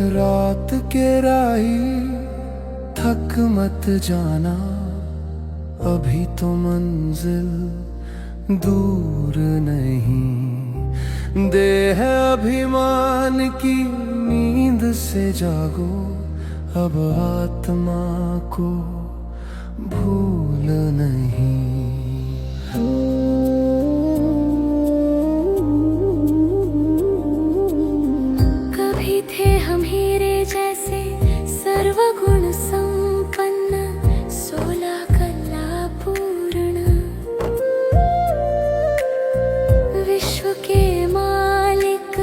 रात के राही थक मत जाना, अभी तो मंजिल दूर नहीं। देह अभिमान की नींद से जागो, अब आत्मा को भूल नहीं। कभी थे हम हीरे जैसे सर्वगुण संपन्न, 16 कला पूर्ण। विश्व के मालिक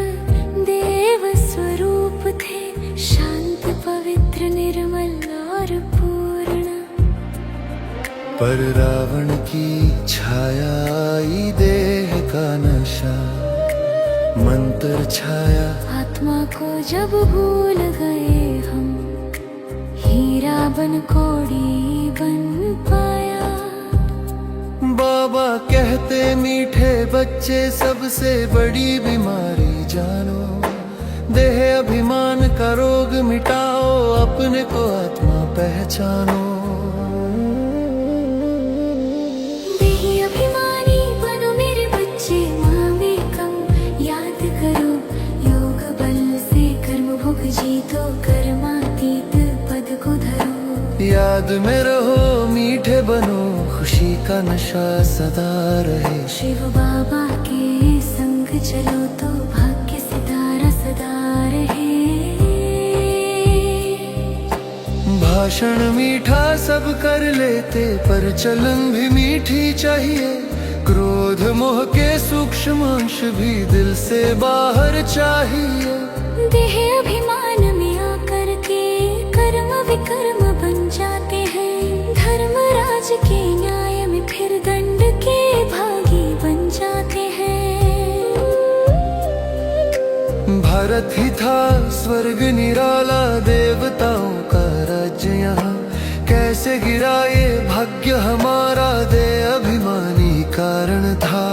देव स्वरूप थे, शांत पवित्र निर्मल और पूर्ण। पर रावण की छाया आई, देह का नशा मंत्र छाया। आत्मा को जब भूल गए हम, हीरा बन कोड़ी बन पाया। बाबा कहते मीठे बच्चे सबसे बड़ी बीमारी जानो, देह अभिमान का रोग मिटाओ, अपने को आत्मा पहचानो। देही अभिमानी बनो मेरे बच्चे, माँ में कम याद करो, योग बल से कर्म भोग जीतो, कर्मातीत पद को धरो। याद में रहो मीठे बनो, खुशी का नशा सदा रहे। शिव बाबा के संग चलो तो भाग्य सितारा सदा रहे। भाषण मीठा सब कर लेते, पर चलन भी मीठी चाहिए। क्रोध मोह के सूक्ष्म अंश भी दिल से बाहर चाहिए। देह अभिमान में आकर के कर्म विकर्म बन जाते हैं, धर्मराज के न्याय में फिर दंड के भागी बन जाते हैं। भारत ही था स्वर्ग निराला, देवताओं का राज्य यहाँ कैसे गिरा ये भाग्य हमारा, दे अभिमानी कारण था।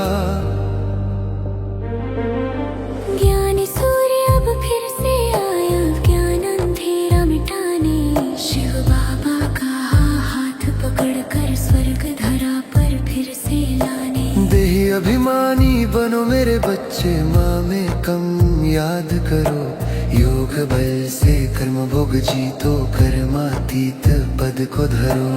ज्ञानी सूर्य अब फिर से आया, ज्ञान अंधेरा मिटाने। शिव बाबा का हाथ पकड़कर स्वर्ग धरा पर फिर से लाने। देही अभिमानी बनो मेरे बच्चे, माँ में कम याद करो, योग बल से कर्म भोग जीतो, कर्मातीत पद को धरो।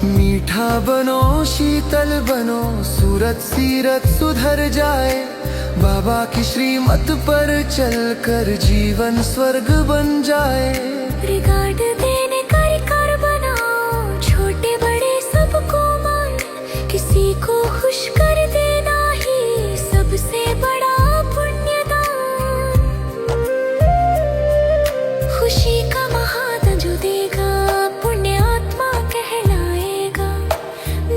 मीठा बनो शीतल बनो, सूरत सीरत सुधर जाए। बाबा की श्रीमत पर चलकर जीवन स्वर्ग बन जाए। रिगार्ड देने का रिकार बनाओ, छोटे बड़े सबको मान, किसी को खुश कर देना ही सबसे बड़ा पुण्यदान। खुशी का महादान जो देगा, पुण्य आत्मा कहलाएगा।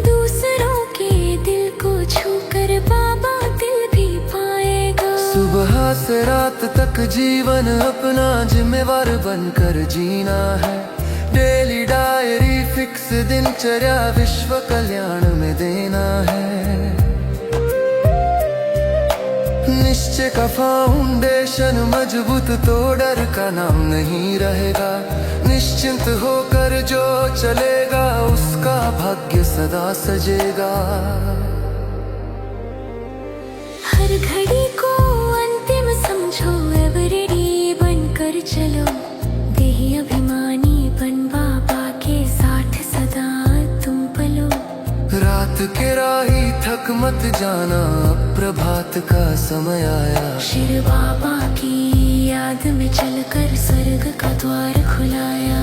दूसरों के दिल को छूकर बाबा दिल भी पाएगा। सुबह से रात तक जीवन अपना जिम्मेवार बनकर जीना है। डेली डायरी फिक्स दिनचर्या विश्व कल्याण में देना है। निश्चय का फाउंडेशन मजबूत तो डर का नाम नहीं रहेगा। निश्चिंत होकर जो चलेगा, उसका भाग्य सदा सजेगा। हर घड़ी को अंतिम समझो, एवरीडे बनकर चलो। देही अभिमानी बन बाबा के साथ सदा तुम पलो। रात के राही थक मत जाना, प्रभात का समय आया। शिव बाबा की याद में चलकर स्वर्ग का द्वार खुलाया।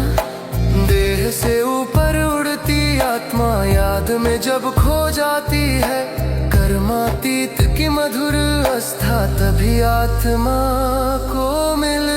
देह से ऊपर उड़ती आत्मा याद में जब खो जाती है। कर्मातीत की मधुर आस्था तभी आत्मा को मिल